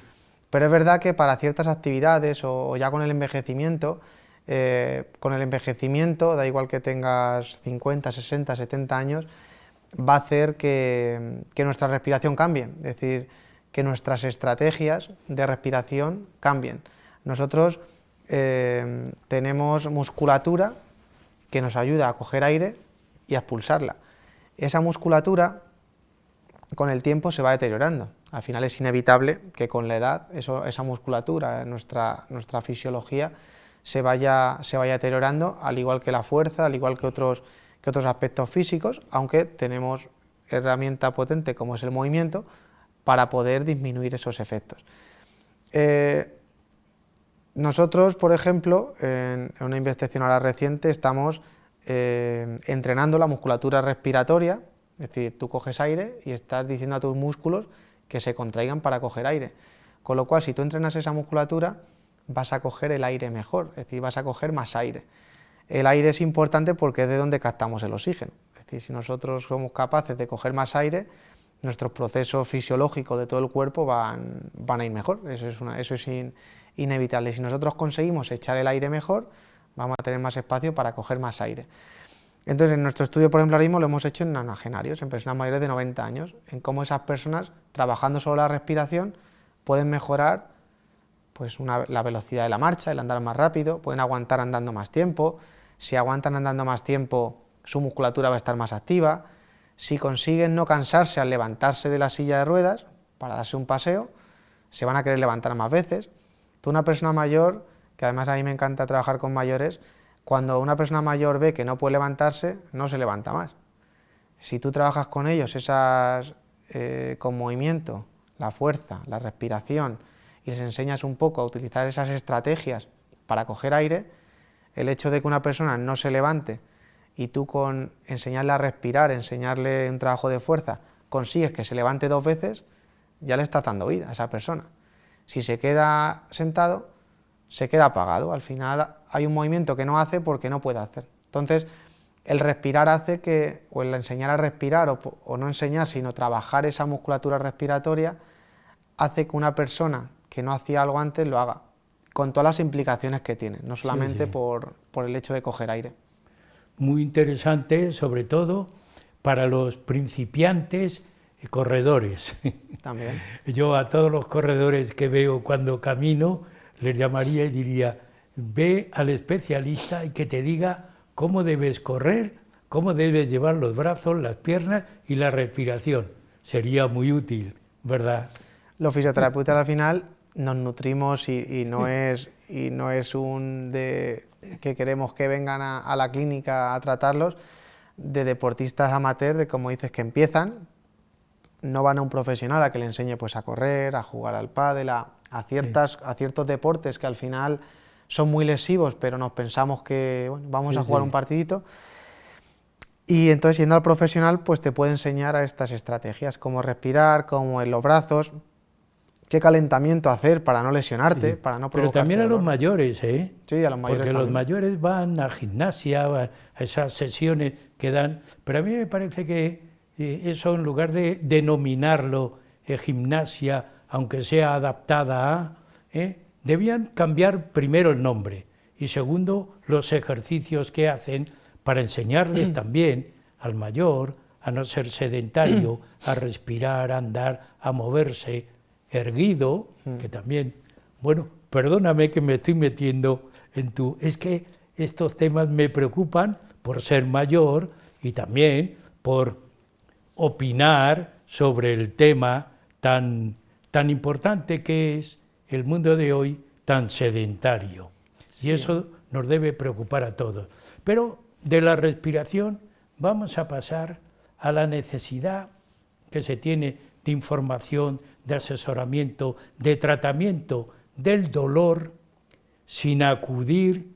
Pero es verdad que para ciertas actividades o ya con el envejecimiento, da igual que tengas 50, 60, 70 años, va a hacer que nuestra respiración cambie, es decir, que nuestras estrategias de respiración cambien. Nosotros tenemos musculatura que nos ayuda a coger aire y a expulsarla. Esa musculatura con el tiempo se va deteriorando. Al final es inevitable que con la edad esa musculatura, nuestra fisiología, se vaya deteriorando, al igual que la fuerza, al igual que otros aspectos físicos, aunque tenemos herramienta potente como es el movimiento para poder disminuir esos efectos. Nosotros, por ejemplo, en una investigación ahora reciente estamos entrenando la musculatura respiratoria, es decir, tú coges aire y estás diciendo a tus músculos que se contraigan para coger aire, con lo cual si tú entrenas esa musculatura vas a coger el aire mejor, es decir, vas a coger más aire. El aire es importante porque es de donde captamos el oxígeno, es decir, si nosotros somos capaces de coger más aire, nuestros procesos fisiológicos de todo el cuerpo van a ir mejor, eso es inevitable. Si nosotros conseguimos echar el aire mejor, vamos a tener más espacio para coger más aire. Entonces, en nuestro estudio, por ejemplo, ahora mismo lo hemos hecho en nonagenarios, en personas mayores de 90 años, en cómo esas personas, trabajando sobre la respiración, pueden mejorar pues, la velocidad de la marcha, el andar más rápido, pueden aguantar andando más tiempo. Si aguantan andando más tiempo, su musculatura va a estar más activa. Si consiguen no cansarse al levantarse de la silla de ruedas para darse un paseo, se van a querer levantar más veces. Tú, una persona mayor, que además a mí me encanta trabajar con mayores, cuando una persona mayor ve que no puede levantarse, no se levanta más. Si tú trabajas con ellos con movimiento, la fuerza, la respiración, y les enseñas un poco a utilizar esas estrategias para coger aire, el hecho de que una persona no se levante y tú con enseñarle a respirar, enseñarle un trabajo de fuerza, consigues que se levante 2 veces, ya le estás dando vida a esa persona. Si se queda sentado, se queda apagado, al final hay un movimiento que no hace porque no puede hacer. Entonces, el respirar hace que, o el enseñar a respirar, o no enseñar, sino trabajar esa musculatura respiratoria, hace que una persona que no hacía algo antes lo haga, con todas las implicaciones que tiene, no solamente por el hecho de coger aire. Muy interesante, sobre todo para los principiantes y corredores. También. Yo a todos los corredores que veo cuando camino, les llamaría y diría, ve al especialista y que te diga cómo debes correr, cómo debes llevar los brazos, las piernas y la respiración. Sería muy útil, ¿verdad? Los fisioterapeutas al final nos nutrimos y no es que queremos que vengan a la clínica a tratarlos, de deportistas amateurs, de como dices, que empiezan, no van a un profesional a que le enseñe pues, a correr, a jugar al pádel, a ciertos deportes que al final son muy lesivos, pero nos pensamos que bueno, vamos a jugar un partidito. Y entonces, yendo al profesional, pues te puede enseñar a estas estrategias, cómo respirar, cómo en los brazos, qué calentamiento hacer para no lesionarte, para no provocar. Pero también a los mayores, ¿eh? Sí, a los mayores. Porque también. los mayores van a gimnasia, van a esas sesiones que dan. Pero a mí me parece que eso, en lugar de denominarlo gimnasia, aunque sea adaptada a, debían cambiar primero el nombre y segundo los ejercicios que hacen para enseñarles también al mayor a no ser sedentario, a respirar, a andar, a moverse, erguido, que también, bueno, perdóname que me estoy metiendo en tu... Es que estos temas me preocupan por ser mayor y también por opinar sobre el tema tan importante que es el mundo de hoy, tan sedentario. Sí. Y eso nos debe preocupar a todos. Pero de la respiración vamos a pasar a la necesidad que se tiene de información, de asesoramiento, de tratamiento del dolor sin acudir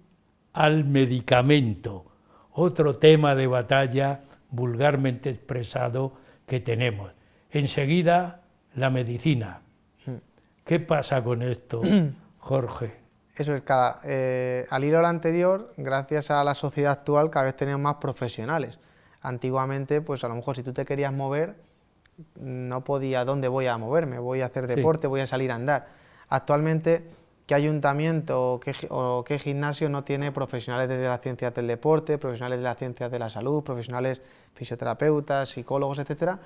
al medicamento. Otro tema de batalla vulgarmente expresado que tenemos. Enseguida, la medicina. ¿Qué pasa con esto, Jorge? Eso es, al hilo lo anterior, gracias a la sociedad actual, cada vez tenemos más profesionales. Antiguamente, pues a lo mejor si tú te querías mover, no podía, ¿dónde voy a moverme? Voy a hacer deporte, voy a salir a andar. Actualmente, ¿qué ayuntamiento o qué gimnasio no tiene profesionales de las ciencias del deporte, profesionales de las ciencias de la salud, profesionales fisioterapeutas, psicólogos, etcétera,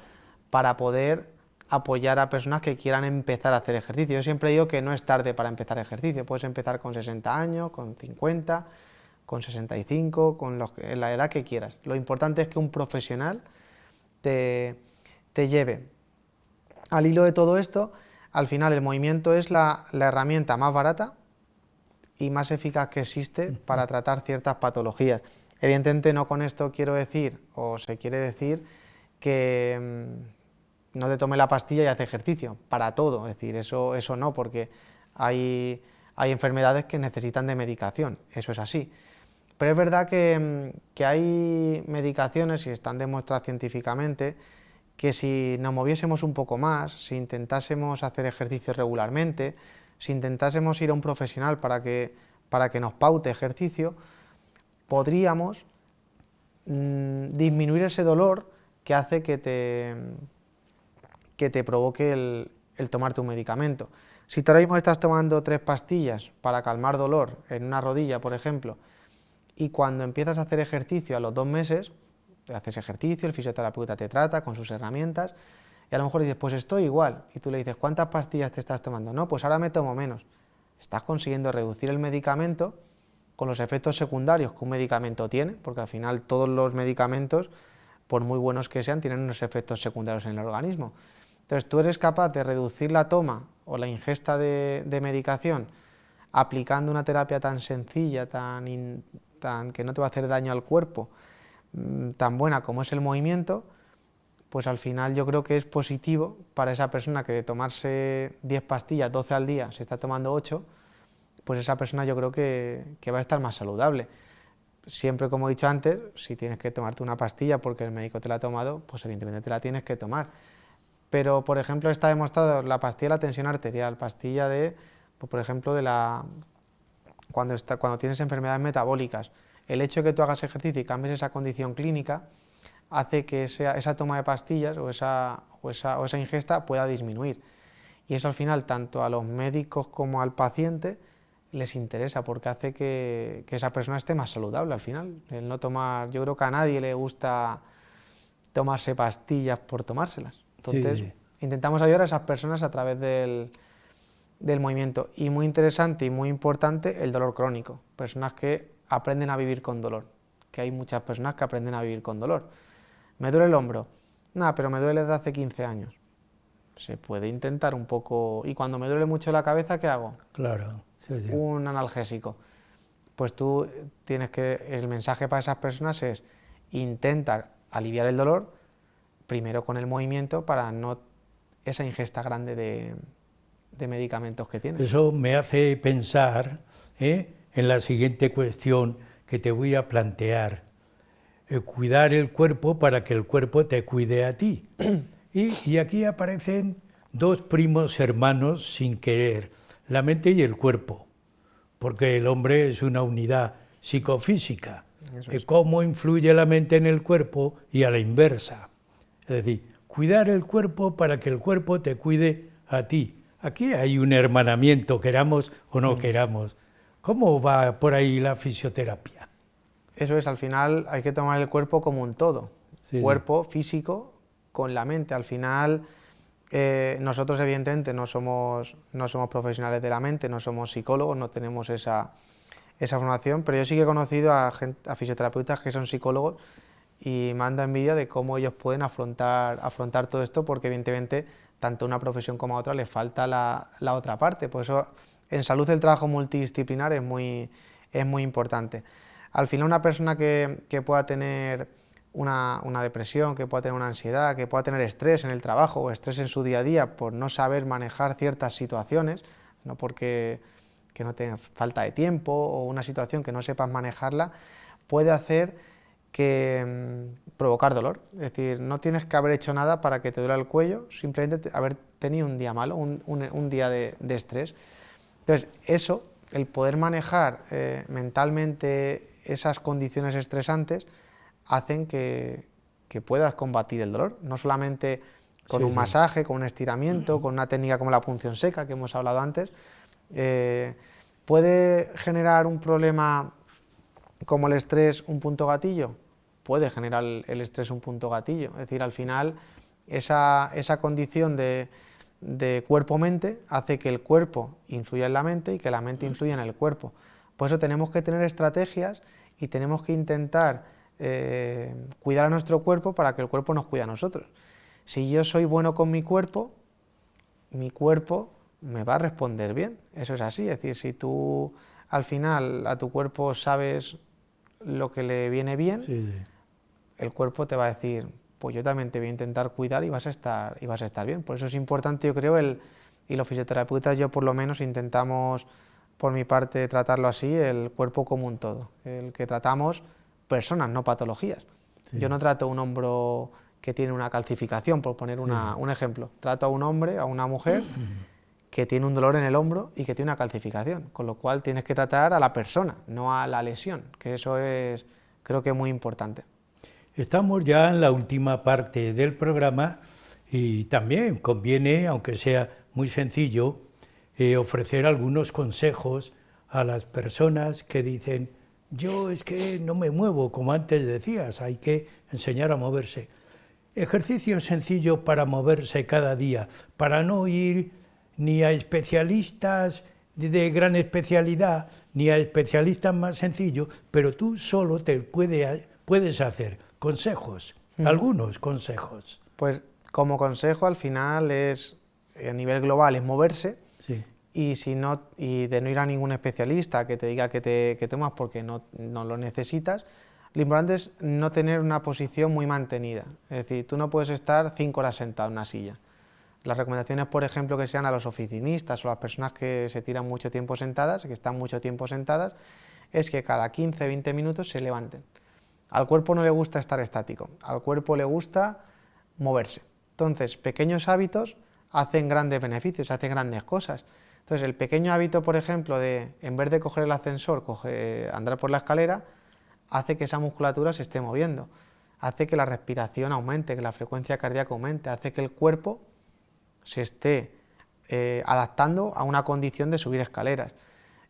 para poder apoyar a personas que quieran empezar a hacer ejercicio? Yo siempre digo que no es tarde para empezar ejercicio, puedes empezar con 60 años, con 50, con 65, con la edad que quieras. Lo importante es que un profesional te lleve. Al hilo de todo esto, al final el movimiento es la herramienta más barata y más eficaz que existe para tratar ciertas patologías. Evidentemente no con esto quiero decir, o se quiere decir, que no te tome la pastilla y hace ejercicio, para todo, es decir, eso no, porque hay enfermedades que necesitan de medicación, eso es así. Pero es verdad que hay medicaciones, y están demostradas científicamente, que si nos moviésemos un poco más, si intentásemos hacer ejercicio regularmente, si intentásemos ir a un profesional para que nos paute ejercicio, podríamos disminuir ese dolor que hace que te provoque el tomarte un medicamento. Si tú ahora mismo estás tomando 3 pastillas para calmar dolor en una rodilla, por ejemplo, y cuando empiezas a hacer ejercicio a los 2 meses, haces ejercicio, el fisioterapeuta te trata con sus herramientas, y a lo mejor dices, pues estoy igual, y tú le dices, ¿cuántas pastillas te estás tomando? No, pues ahora me tomo menos. Estás consiguiendo reducir el medicamento con los efectos secundarios que un medicamento tiene, porque al final todos los medicamentos, por muy buenos que sean, tienen unos efectos secundarios en el organismo. Entonces tú eres capaz de reducir la toma o la ingesta de medicación aplicando una terapia tan sencilla, tan que no te va a hacer daño al cuerpo, tan buena como es el movimiento, pues al final yo creo que es positivo para esa persona que de tomarse 10 pastillas, 12 al día, se está tomando 8, pues esa persona yo creo que va a estar más saludable. Siempre, como he dicho antes, si tienes que tomarte una pastilla porque el médico te la ha tomado, pues evidentemente te la tienes que tomar. Pero, por ejemplo, está demostrado la pastilla de la tensión arterial, pastilla de, pues, por ejemplo, cuando tienes enfermedades metabólicas. El hecho de que tú hagas ejercicio y cambies esa condición clínica hace que esa toma de pastillas o esa ingesta pueda disminuir. Y eso al final, tanto a los médicos como al paciente, les interesa porque hace que esa persona esté más saludable al final. El no tomar, yo creo que a nadie le gusta tomarse pastillas por tomárselas. Entonces, intentamos ayudar a esas personas a través del movimiento. Y muy interesante y muy importante, el dolor crónico. Personas que aprenden a vivir con dolor, que hay muchas personas que aprenden a vivir con dolor. ¿Me duele el hombro? Nada, pero me duele desde hace 15 años. Se puede intentar un poco. Y cuando me duele mucho la cabeza, ¿qué hago? Claro. Un analgésico. Pues tú tienes que. El mensaje para esas personas es: intenta aliviar el dolor, primero con el movimiento, para no esa ingesta grande de medicamentos que tienes. Eso me hace pensar en la siguiente cuestión que te voy a plantear. Cuidar el cuerpo para que el cuerpo te cuide a ti. Y aquí aparecen 2 primos hermanos sin querer, la mente y el cuerpo, porque el hombre es una unidad psicofísica. ¿Cómo influye la mente en el cuerpo? Y a la inversa. Es decir, cuidar el cuerpo para que el cuerpo te cuide a ti. Aquí hay un hermanamiento, queramos o no queramos. ¿Cómo va por ahí la fisioterapia? Eso es, al final hay que tomar el cuerpo como un todo. Cuerpo físico con la mente. Al final nosotros evidentemente no somos profesionales de la mente, no somos psicólogos, no tenemos esa formación, pero yo sí que he conocido a fisioterapeutas que son psicólogos y me han dado envidia de cómo ellos pueden afrontar todo esto, porque evidentemente tanto a una profesión como a otra le falta la otra parte. Por eso en salud el trabajo multidisciplinar es muy importante. Al final una persona que pueda tener una depresión, que pueda tener una ansiedad, que pueda tener estrés en el trabajo o estrés en su día a día por no saber manejar ciertas situaciones, no porque no tenga falta de tiempo o una situación que no sepas manejarla, puede hacer que provocar dolor. Es decir, no tienes que haber hecho nada para que te duela el cuello, simplemente haber tenido un día malo, un día de estrés. Entonces, eso, el poder manejar mentalmente esas condiciones estresantes, hacen que puedas combatir el dolor, no solamente con un masaje, con un estiramiento, con una técnica como la punción seca, que hemos hablado antes. ¿Puede generar un problema como el estrés un punto gatillo? Puede generar el estrés un punto gatillo. Es decir, al final, esa condición de cuerpo-mente hace que el cuerpo influya en la mente y que la mente influya en el cuerpo. Por eso tenemos que tener estrategias y tenemos que intentar cuidar a nuestro cuerpo para que el cuerpo nos cuide a nosotros. Si yo soy bueno con mi cuerpo me va a responder bien. Eso es así. Es decir, si tú al final a tu cuerpo sabes lo que le viene bien, el cuerpo te va a decir, pues yo también te voy a intentar cuidar y vas a estar bien. Por eso es importante, yo creo, y los fisioterapeutas, yo por lo menos intentamos, por mi parte, tratarlo así, el cuerpo como un todo. El que tratamos personas, no patologías. Yo no trato un hombro que tiene una calcificación, por poner un ejemplo. Trato a un hombre, a una mujer, que tiene un dolor en el hombro y que tiene una calcificación, con lo cual tienes que tratar a la persona, no a la lesión, que eso es, creo que, muy importante. Estamos ya en la última parte del programa y también conviene, aunque sea muy sencillo, ofrecer algunos consejos a las personas que dicen, yo es que no me muevo, como antes decías, hay que enseñar a moverse. Ejercicio sencillo para moverse cada día, para no ir ni a especialistas de gran especialidad, ni a especialistas más sencillos, pero tú solo te puedes hacer consejos, algunos consejos. Pues como consejo al final es, a nivel global, es moverse, y de no ir a ningún especialista que te diga que tomas porque no lo necesitas. Lo importante es no tener una posición muy mantenida, es decir, tú no puedes estar 5 horas sentado en una silla. Las recomendaciones, por ejemplo, que sean a los oficinistas o a las personas que se tiran mucho tiempo sentadas, que están mucho tiempo sentadas, es que cada 15-20 minutos se levanten. Al cuerpo no le gusta estar estático, al cuerpo le gusta moverse. Entonces, pequeños hábitos hacen grandes beneficios, hacen grandes cosas. Entonces, el pequeño hábito, por ejemplo, de en vez de coger el ascensor, andar por la escalera, hace que esa musculatura se esté moviendo, hace que la respiración aumente, que la frecuencia cardíaca aumente, hace que el cuerpo se esté adaptando a una condición de subir escaleras.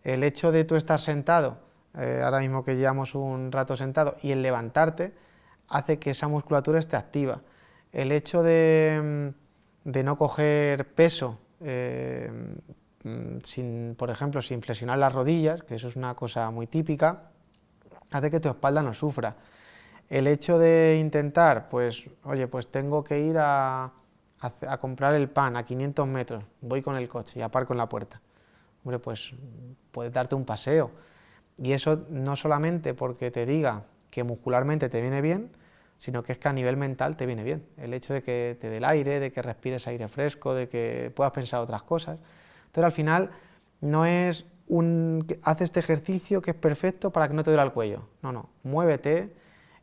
El hecho de tú estar sentado, ahora mismo que llevamos un rato sentado, y el levantarte, hace que esa musculatura esté activa. El hecho de no coger peso, por ejemplo, sin flexionar las rodillas, que eso es una cosa muy típica, hace que tu espalda no sufra. El hecho de intentar, pues, oye, pues tengo que ir a comprar el pan a 500 metros, voy con el coche y aparco en la puerta. Hombre, pues puedes darte un paseo. Y eso no solamente porque te diga que muscularmente te viene bien, sino que es que a nivel mental te viene bien. El hecho de que te dé el aire, de que respires aire fresco, de que puedas pensar otras cosas. Entonces, al final, no es haz este ejercicio que es perfecto para que no te duela el cuello. No, muévete,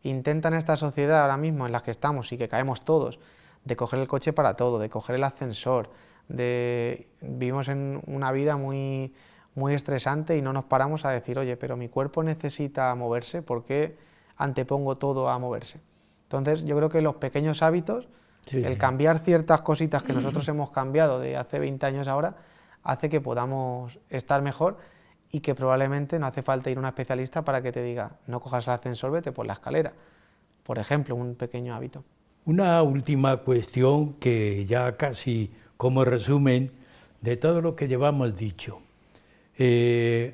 intenta en esta sociedad ahora mismo en la que estamos y que caemos todos, de coger el coche para todo, de coger el ascensor, vivimos en una vida muy, muy estresante y no nos paramos a decir, oye, pero mi cuerpo necesita moverse, ¿por qué antepongo todo a moverse? Entonces, yo creo que los pequeños hábitos, el cambiar ciertas cositas que nosotros hemos cambiado de hace 20 años ahora, hace que podamos estar mejor y que probablemente no hace falta ir a un especialista para que te diga, no cojas el ascensor, vete por la escalera. Por ejemplo, un pequeño hábito. Una última cuestión que ya casi como resumen de todo lo que llevamos dicho.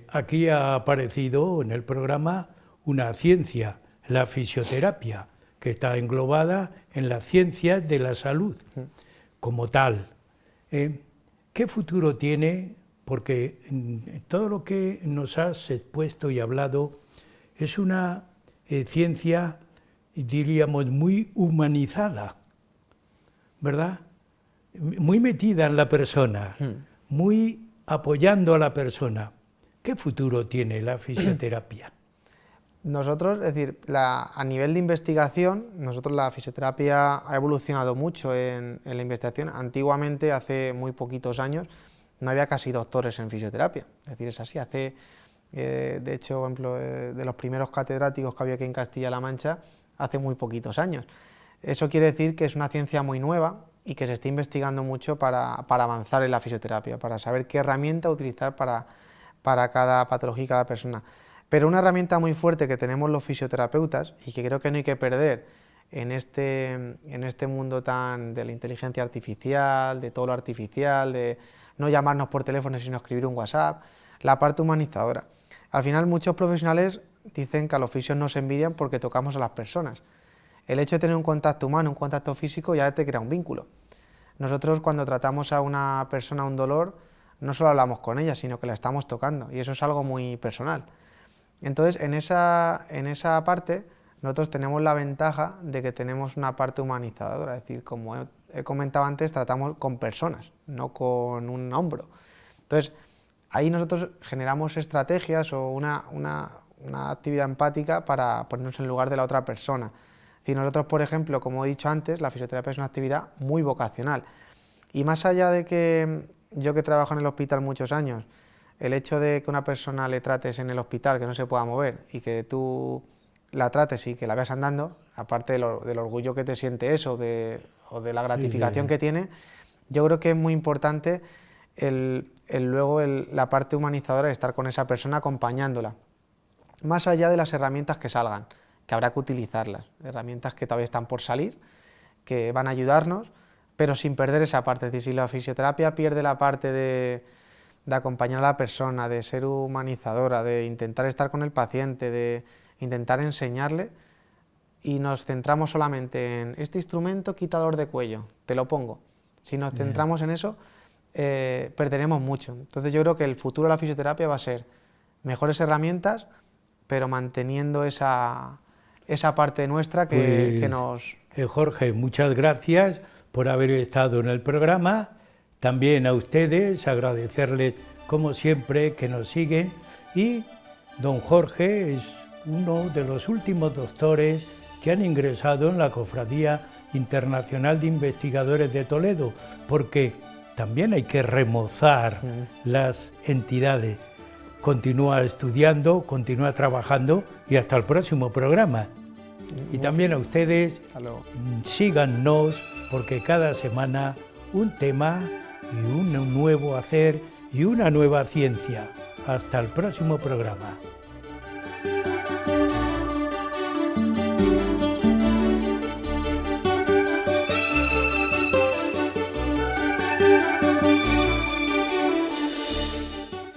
Aquí ha aparecido en el programa una ciencia, la fisioterapia, que está englobada en las ciencias de la salud como tal. ¿Qué futuro tiene? Porque todo lo que nos has expuesto y hablado es una ciencia, diríamos, muy humanizada, ¿verdad? Muy metida en la persona, muy apoyando a la persona. ¿Qué futuro tiene la fisioterapia? Nosotros, es decir, a nivel de investigación, nosotros la fisioterapia ha evolucionado mucho en la investigación. Antiguamente, hace muy poquitos años, no había casi doctores en fisioterapia. Es decir, es así. De hecho, por ejemplo, de los primeros catedráticos que había aquí en Castilla-La Mancha, hace muy poquitos años. Eso quiere decir que es una ciencia muy nueva y que se está investigando mucho para avanzar en la fisioterapia, para saber qué herramienta utilizar para cada patología y cada persona. Pero una herramienta muy fuerte que tenemos los fisioterapeutas y que creo que no hay que perder en este mundo de la inteligencia artificial, de todo lo artificial, de no llamarnos por teléfono sino escribir un WhatsApp, la parte humanizadora. Al final muchos profesionales dicen que a los fisios nos envidian porque tocamos a las personas. El hecho de tener un contacto humano, un contacto físico, ya te crea un vínculo. Nosotros cuando tratamos a una persona un dolor, no solo hablamos con ella, sino que la estamos tocando y eso es algo muy personal. Entonces, en esa parte, nosotros tenemos la ventaja de que tenemos una parte humanizadora, es decir, como he comentado antes, tratamos con personas, no con un hombro. Entonces, ahí nosotros generamos estrategias o una actividad empática para ponernos en lugar de la otra persona. Es decir, nosotros, por ejemplo, como he dicho antes, la fisioterapia es una actividad muy vocacional. Y más allá de que yo que trabajo en el hospital muchos años, el hecho de que una persona le trates en el hospital, que no se pueda mover, y que tú la trates y que la veas andando, aparte del orgullo que te siente eso, o de la gratificación que tiene, yo creo que es muy importante luego la parte humanizadora de estar con esa persona acompañándola. Más allá de las herramientas que salgan, que habrá que utilizarlas, herramientas que todavía están por salir, que van a ayudarnos, pero sin perder esa parte. Es decir, si la fisioterapia pierde la parte de acompañar a la persona, de ser humanizadora, de intentar estar con el paciente, de intentar enseñarle, y nos centramos solamente en este instrumento quitador de cuello, te lo pongo. Si nos centramos en eso, perderemos mucho. Entonces yo creo que el futuro de la fisioterapia va a ser mejores herramientas, pero manteniendo esa parte nuestra que nos... Jorge, muchas gracias por haber estado en el programa. También a ustedes agradecerles, como siempre, que nos siguen. Y don Jorge es uno de los últimos doctores que han ingresado en la Cofradía Internacional de Investigadores de Toledo, porque también hay que remozar las entidades. Continúa estudiando, continúa trabajando y hasta el próximo programa. Y también a ustedes, síganos, porque cada semana un tema y un nuevo hacer y una nueva ciencia. Hasta el próximo programa.